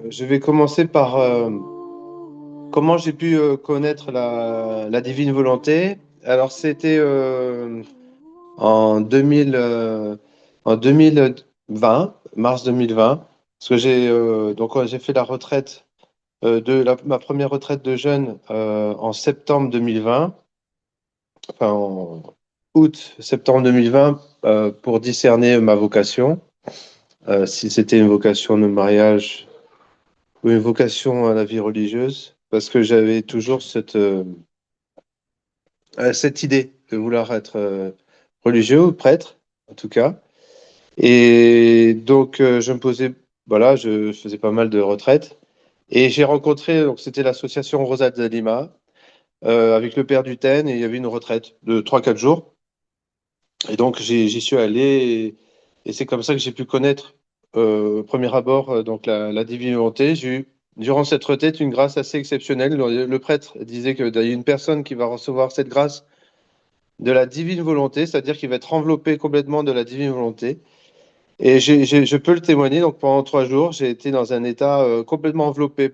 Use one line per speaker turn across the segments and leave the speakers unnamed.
Je vais commencer par comment j'ai pu connaître la divine volonté. Alors, c'était en 2000, en 2020, mars 2020, parce que j'ai fait la retraite ma première retraite de jeûne en septembre 2020, enfin en septembre 2020, pour discerner ma vocation, si c'était une vocation de mariage ou une vocation à la vie religieuse, parce que j'avais toujours cette idée de vouloir être religieux ou prêtre, en tout cas. Et donc, je me posais, voilà, je faisais pas mal de retraites. Et j'ai rencontré, donc c'était l'association Rosa de Lima, avec le père Duten, et il y avait une retraite de 3 4 jours. Et donc, j'y suis allé, et c'est comme ça que j'ai pu connaître, au premier abord, donc la divine volonté. J'ai eu, durant cette retraite, une grâce assez exceptionnelle. Le prêtre disait qu'il y a une personne qui va recevoir cette grâce de la divine volonté, c'est-à-dire qu'il va être enveloppé complètement de la divine volonté. Et je peux le témoigner. Donc, pendant 3 jours, j'ai été dans un état complètement enveloppé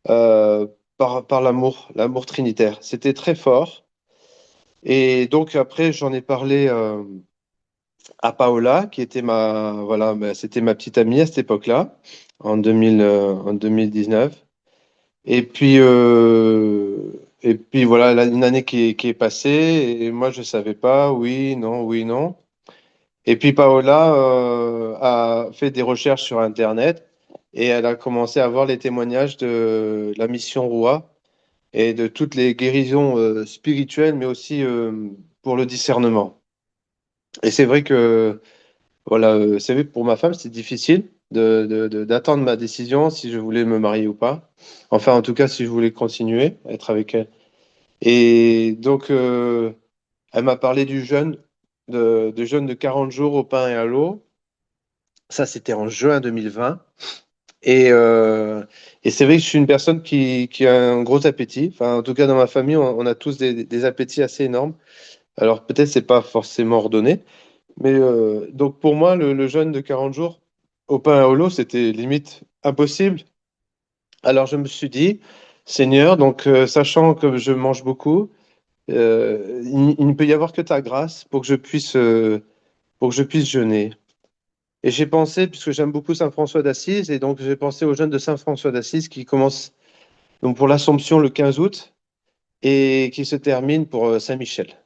euh, par l'amour trinitaire. C'était très fort. Et donc, après, j'en ai parlé à Paola, qui était c'était ma petite amie à cette époque-là, en 2019. Et puis voilà, une année qui est passée, et moi, je savais pas, oui, non, oui, non. Et puis Paola a fait des recherches sur Internet, et elle a commencé à voir les témoignages de la mission Roua et de toutes les guérisons spirituelles, mais aussi pour le discernement. Et c'est vrai que, voilà, c'est vrai que pour ma femme, c'était difficile d'attendre ma décision si je voulais me marier ou pas. Enfin, en tout cas, si je voulais continuer à être avec elle. Et donc, elle m'a parlé du jeûne, de jeûne de 40 jours au pain et à l'eau. Ça, c'était en juin 2020. Et, euh, et c'est vrai que je suis une personne qui a un gros appétit. Enfin, en tout cas, dans ma famille, on a tous des appétits assez énormes. Alors, peut-être c'est pas forcément ordonné. Mais donc, pour moi, le jeûne de 40 jours au pain et à l'eau, c'était limite impossible. Alors, je me suis dit, Seigneur, donc, sachant que je mange beaucoup, il ne peut y avoir que ta grâce pour que je puisse jeûner. Et j'ai pensé, puisque j'aime beaucoup Saint François d'Assise, et donc j'ai pensé au jeûne de Saint François d'Assise qui commence donc pour l'Assomption le 15 août et qui se termine pour Saint-Michel.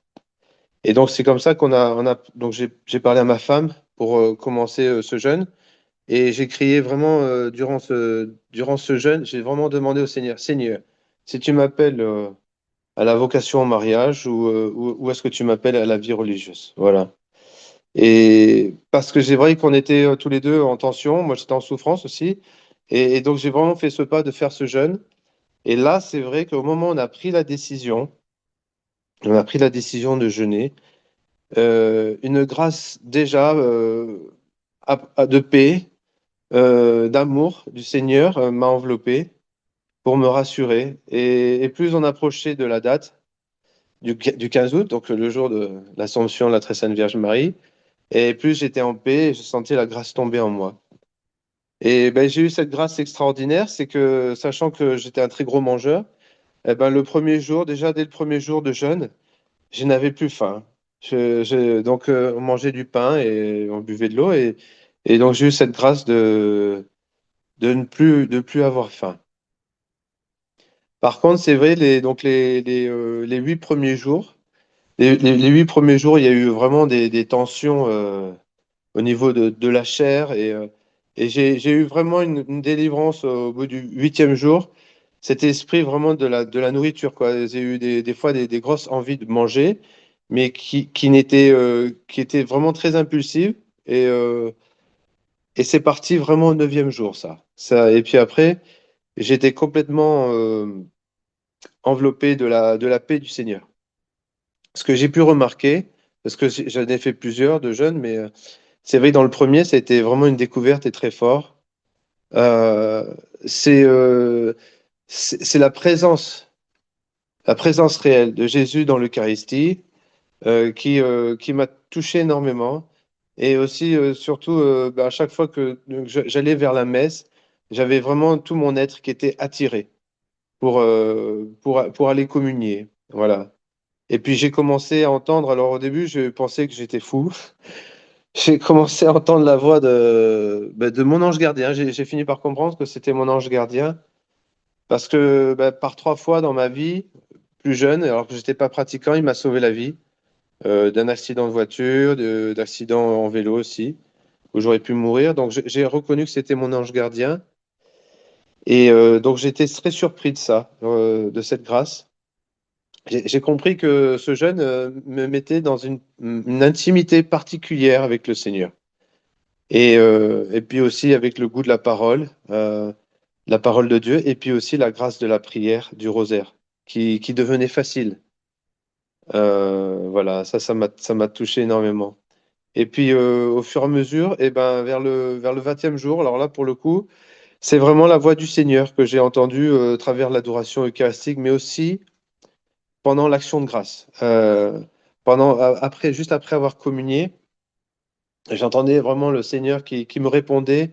Et donc c'est comme ça donc j'ai parlé à ma femme pour commencer ce jeûne, et j'ai crié vraiment durant ce jeûne, j'ai vraiment demandé au Seigneur, Seigneur, si tu m'appelles à la vocation au mariage ou est-ce que tu m'appelles à la vie religieuse? Voilà. Et parce que j'ai vrai qu'on était tous les deux en tension, moi j'étais en souffrance aussi. Et donc j'ai vraiment fait ce pas de faire ce jeûne. Et là, c'est vrai qu'au moment où on a pris la décision de jeûner, une grâce déjà de paix, d'amour du Seigneur m'a enveloppé pour me rassurer. Et plus on approchait de la date du 15 août, donc le jour de l'Assomption de la Très Sainte Vierge Marie, et plus j'étais en paix et je sentais la grâce tomber en moi. Et ben, j'ai eu cette grâce extraordinaire, c'est que sachant que j'étais un très gros mangeur, eh ben, le premier jour, déjà dès le premier jour de jeûne, je n'avais plus faim. Donc on mangeait du pain et on buvait de l'eau et donc j'ai eu cette grâce de ne plus avoir faim. Par contre, c'est vrai, les 8 premiers jours, les 8 premiers jours, il y a eu vraiment des tensions au niveau de la chair et j'ai eu vraiment une délivrance au bout du 8e jour. Cet esprit vraiment de la nourriture, quoi. J'ai eu des fois des grosses envies de manger, mais qui étaient vraiment très impulsives. Et c'est parti vraiment au 9e jour, ça. Et puis après, j'étais complètement enveloppé de la paix du Seigneur. Ce que j'ai pu remarquer, parce que j'en ai fait plusieurs de jeunes, mais c'est vrai, dans le premier, ça a été vraiment une découverte et très fort. Euh, c'est c'est la présence réelle de Jésus dans l'Eucharistie qui m'a touché énormément. Et aussi, surtout, à chaque fois que j'allais vers la messe, j'avais vraiment tout mon être qui était attiré pour aller communier. Voilà. Et puis j'ai commencé à entendre, alors au début, je pensais que j'étais fou. J'ai commencé à entendre la voix de mon ange gardien. J'ai fini par comprendre que c'était mon ange gardien parce que par 3 fois dans ma vie, plus jeune, alors que j'étais pas pratiquant, il m'a sauvé la vie d'un accident de voiture, d'accident en vélo aussi, où j'aurais pu mourir. Donc j'ai reconnu que c'était mon ange gardien. Et donc j'étais très surpris de ça, de cette grâce. J'ai compris que ce jeûne me mettait dans une intimité particulière avec le Seigneur. Et puis aussi avec le goût de la parole de Dieu, et puis aussi la grâce de la prière, du rosaire, qui devenait facile. Voilà, ça m'a touché énormément. Et puis au fur et à mesure, et ben, vers le 20e jour, alors là pour le coup, c'est vraiment la voix du Seigneur que j'ai entendue à travers l'adoration eucharistique, mais aussi pendant l'action de grâce. Juste après avoir communié, j'entendais vraiment le Seigneur qui me répondait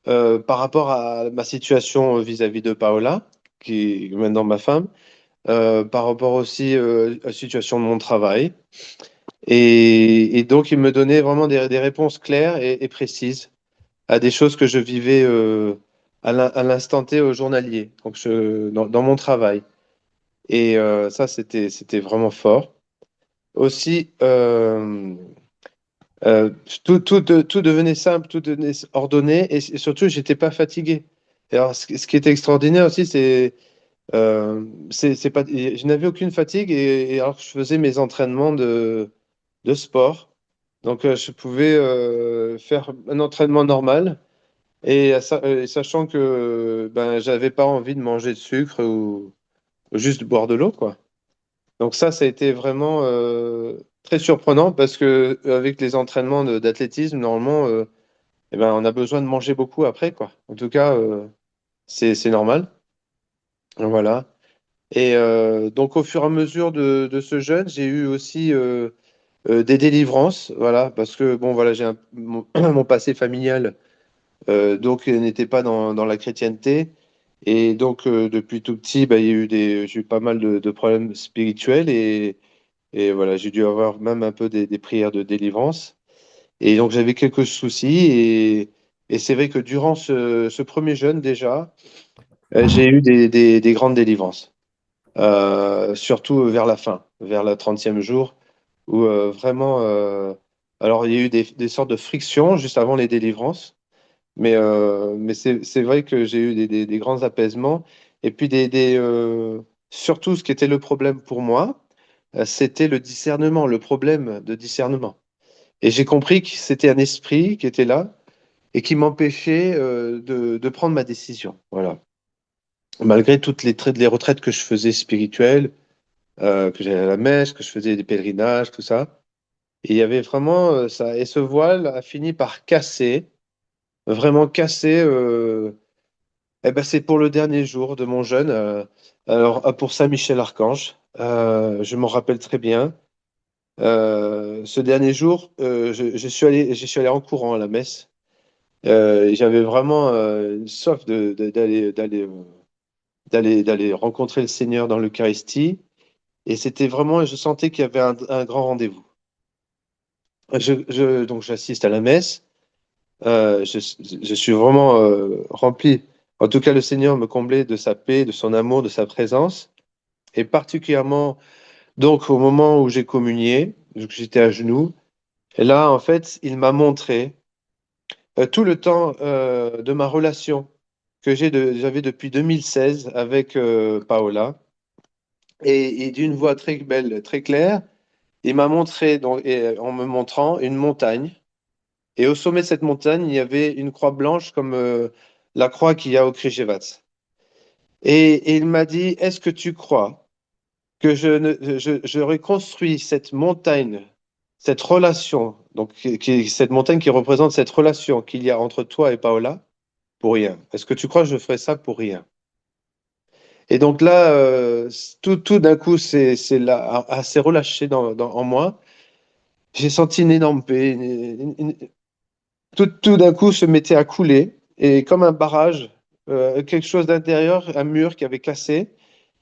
par rapport à ma situation vis-à-vis de Paola, qui est maintenant ma femme, par rapport aussi à la situation de mon travail. Et donc, il me donnait vraiment des réponses claires et précises à des choses que je vivais à l'instant T au journalier, donc dans mon travail. Et ça, c'était vraiment fort. Aussi, euh, tout devenait simple, tout devenait ordonné, et surtout, j'étais pas fatigué. Et alors, ce qui était extraordinaire aussi, c'est pas, je n'avais aucune fatigue, et alors que je faisais mes entraînements de sport. Donc, je pouvais faire un entraînement normal, sachant que j'avais pas envie de manger de sucre ou juste de boire de l'eau, quoi. Donc ça a été vraiment très surprenant parce que avec les entraînements d'athlétisme, normalement, on a besoin de manger beaucoup après, quoi. En tout cas, c'est normal. Voilà. Et donc au fur et à mesure de ce jeûne, j'ai eu aussi des délivrances, voilà, parce que bon, voilà, mon passé familial, donc n'était pas dans la chrétienté. Et donc, depuis tout petit, il y a eu j'ai eu pas mal de problèmes spirituels et voilà, j'ai dû avoir même un peu des prières de délivrance. Et donc, j'avais quelques soucis. Et c'est vrai que durant ce premier jeûne, déjà, j'ai eu des grandes délivrances. Surtout vers la fin, vers le 30e jour, où vraiment. Alors, il y a eu des sortes de frictions juste avant les délivrances. Mais c'est vrai que j'ai eu des grands apaisements. Et puis, surtout, ce qui était le problème pour moi, c'était le discernement, le problème de discernement. Et j'ai compris que c'était un esprit qui était là et qui m'empêchait de prendre ma décision. Voilà. Malgré toutes les retraites que je faisais spirituelles, que j'allais à la messe, que je faisais des pèlerinages, tout ça. Et il y avait vraiment ça. Et ce voile a fini par casser, vraiment casser. C'est pour le dernier jour de mon jeûne. Alors, pour Saint-Michel-Archange, je m'en rappelle très bien. Ce dernier jour, je suis allé en courant à la messe. Et j'avais vraiment une soif d'aller rencontrer le Seigneur dans l'Eucharistie. Et c'était vraiment, je sentais qu'il y avait un grand rendez-vous. Donc, j'assiste à la messe. Je suis vraiment rempli. En tout cas, le Seigneur me comblait de sa paix, de son amour, de sa présence. Et particulièrement, donc, au moment où j'ai communié, donc j'étais à genoux, et là, en fait, il m'a montré tout le temps de ma relation j'avais depuis 2016 avec Paola. Et d'une voix très belle, très claire, il m'a montré, donc, en me montrant une montagne. Et au sommet de cette montagne, il y avait une croix blanche comme la croix qu'il y a au Krijevac. Et il m'a dit, est-ce que tu crois que je reconstruis cette montagne, cette relation, donc cette montagne qui représente cette relation qu'il y a entre toi et Paola, pour rien? Est-ce que tu crois que je ferai ça pour rien? Et donc là, tout d'un coup, c'est là, s'est relâché en moi. J'ai senti une énorme paix. Tout d'un coup se mettait à couler et comme un barrage, quelque chose d'intérieur, un mur qui avait cassé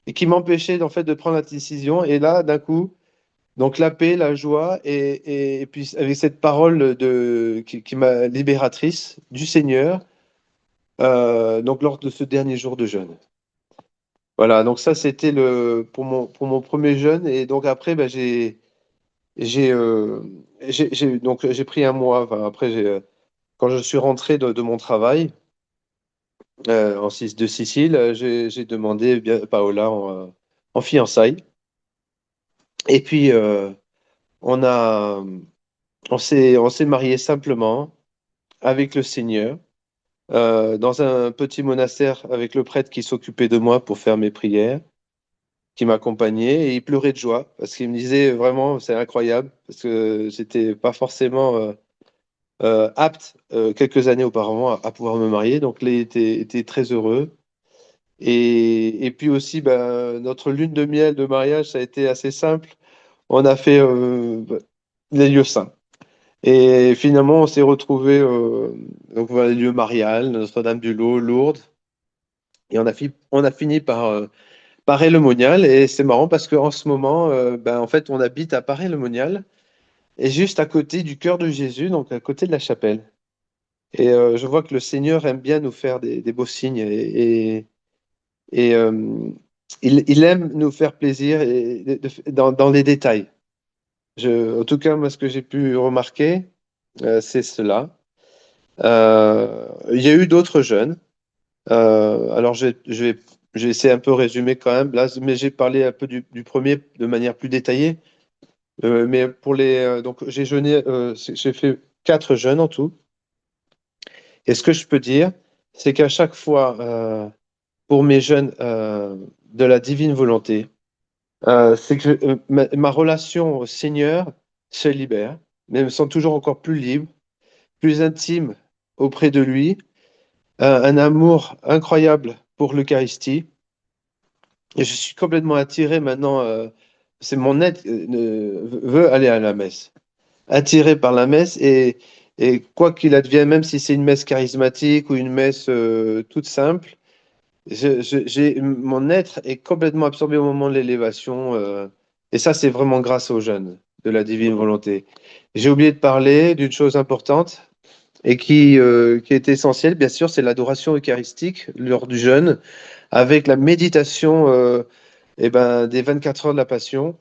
et qui m'empêchait en fait de prendre la décision. Et là, d'un coup, donc la paix, la joie et puis avec cette parole qui m'a libératrice du Seigneur. Donc lors de ce dernier jour de jeûne. Voilà, donc ça c'était le pour mon premier jeûne et donc après ben, j'ai donc j'ai pris un mois. Enfin, après quand je suis rentré de mon travail de Sicile, j'ai demandé bien Paola en fiançailles et puis on a on s'est marié simplement avec le Seigneur dans un petit monastère avec le prêtre qui s'occupait de moi pour faire mes prières, qui m'accompagnait et il pleurait de joie parce qu'il me disait vraiment c'est incroyable parce que j'étais pas forcément apte quelques années auparavant à pouvoir me marier donc il était très heureux et puis aussi ben, notre lune de miel de mariage ça a été assez simple on a fait les lieux saints et finalement on s'est retrouvé donc voilà, les lieux mariales Notre-Dame-du-Lot Lourdes et on a fini par Paray-le-Monial et c'est marrant parce qu'en ce moment, ben, en fait, on habite à Paray-le-Monial et juste à côté du cœur de Jésus, donc à côté de la chapelle. Et je vois que le Seigneur aime bien nous faire des beaux signes et, il aime nous faire plaisir dans les détails. En tout cas, moi, ce que j'ai pu remarquer, c'est cela. Il y a eu d'autres jeunes. Alors, je vais essayer un peu résumer quand même, là, mais j'ai parlé un peu du premier de manière plus détaillée. Mais pour donc j'ai jeûné, j'ai fait 4 jeûnes en tout. Et ce que je peux dire, c'est qu'à chaque fois, pour mes jeûnes de la divine volonté, c'est que ma relation au Seigneur se libère, mais me sens toujours encore plus libre, plus intime auprès de lui, un amour incroyable pour l'Eucharistie. Et je suis complètement attiré maintenant. C'est mon être veut aller à la messe. Attiré par la messe et quoi qu'il advienne, même si c'est une messe charismatique ou une messe toute simple, mon être est complètement absorbé au moment de l'élévation. Et ça, c'est vraiment grâce au jeûne de la divine volonté. J'ai oublié de parler d'une chose importante et qui est essentielle, bien sûr, c'est l'adoration eucharistique lors du jeûne, avec la méditation eh ben, des 24 heures de la Passion.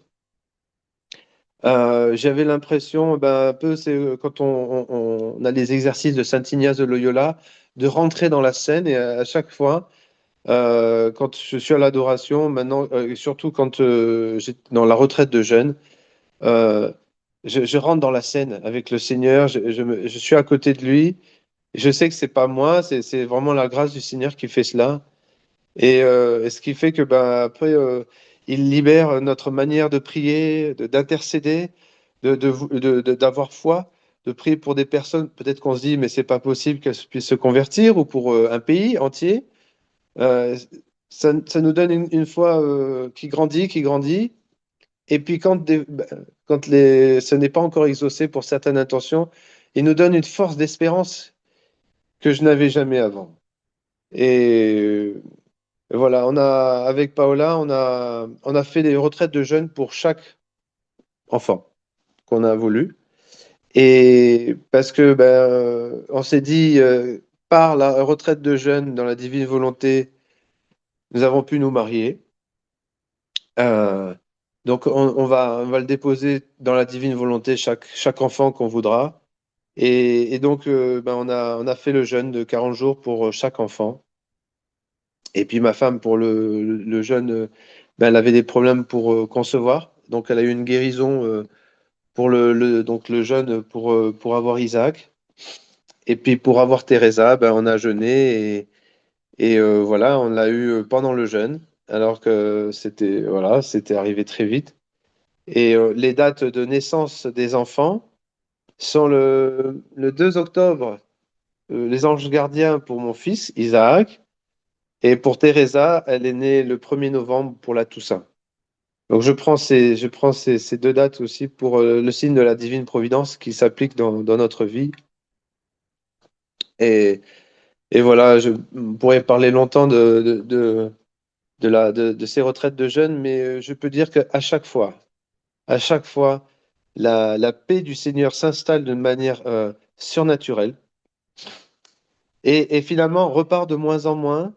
J'avais l'impression, ben, un peu, c'est quand on a les exercices de Saint Ignace de Loyola, de rentrer dans la scène et à chaque fois, quand je suis à l'adoration, maintenant, surtout quand j'ai dans la retraite de jeûne, euh, je rentre dans la scène avec le Seigneur, je suis à côté de lui, je sais que c'est pas moi, c'est vraiment la grâce du Seigneur qui fait cela. Et ce qui fait que ben, après, il libère notre manière de prier, d'intercéder, d'avoir foi, de prier pour des personnes. Peut-être qu'on se dit, mais c'est pas possible qu'elles puissent se convertir, ou pour un pays entier. Euh, ça nous donne une foi qui grandit, qui grandit. Et puis ce n'est pas encore exaucé pour certaines intentions, il nous donne une force d'espérance que je n'avais jamais avant. Et voilà, avec Paola, on a fait des retraites de jeunes pour chaque enfant qu'on a voulu. Et parce que on s'est dit, par la retraite de jeunes dans la divine volonté, nous avons pu nous marier. Euh, donc on va le déposer dans la divine volonté, chaque enfant qu'on voudra. Et donc on a fait le jeûne de 40 jours pour chaque enfant. Et puis ma femme, pour le jeûne, ben, elle avait des problèmes pour concevoir. Donc elle a eu une guérison pour donc le jeûne pour avoir Isaac. Et puis pour avoir Teresa, ben, on a jeûné et voilà, on l'a eu pendant le jeûne, alors que c'était arrivé très vite. Et les dates de naissance des enfants sont le 2 octobre, les anges gardiens pour mon fils Isaac. Et pour Teresa, elle est née le 1er novembre pour la Toussaint. Donc ces deux dates aussi pour le signe de la divine providence qui s'applique dans notre vie. Et, et voilà, je pourrais parler longtemps de ces retraites de jeunes, mais je peux dire à chaque fois, la paix du Seigneur s'installe de manière surnaturelle et finalement repart de moins en moins.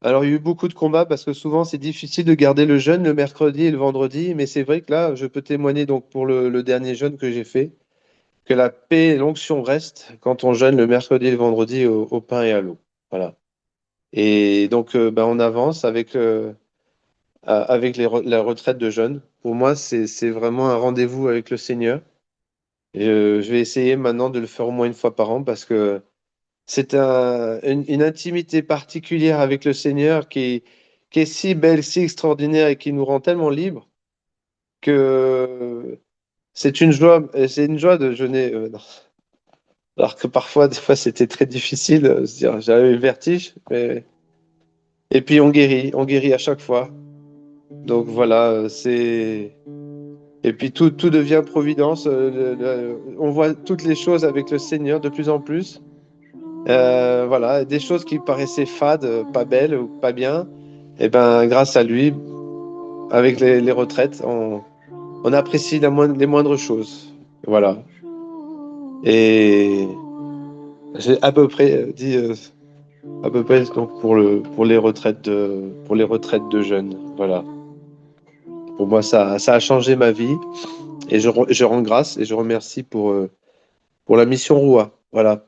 Alors, il y a eu beaucoup de combats parce que souvent, c'est difficile de garder le jeûne le mercredi et le vendredi, mais c'est vrai que là, je peux témoigner donc pour le dernier jeûne que j'ai fait, que la paix et l'onction restent quand on jeûne le mercredi et le vendredi au pain et à l'eau. Voilà. Et donc, ben, on avance avec la retraite de jeûne. Pour moi, c'est vraiment un rendez-vous avec le Seigneur. Et je vais essayer maintenant de le faire au moins une fois par an parce que c'est une intimité particulière avec le Seigneur qui est si belle, si extraordinaire et qui nous rend tellement libres que c'est une joie de jeûner. Non. Alors que parfois, des fois, c'était très difficile. J'avais le vertige. Et puis on guérit à chaque fois. Donc voilà, c'est. Et puis tout devient providence. On voit toutes les choses avec le Seigneur de plus en plus. Voilà, des choses qui paraissaient fades, pas belles ou pas bien. Et ben, grâce à lui, avec les retraites, on apprécie les moindres choses. Voilà. Et j'ai à peu près dit à peu près donc pour les retraites de jeunes. Voilà. Pour moi, ça a changé ma vie et je rends grâce et je remercie pour la mission Roua. Voilà.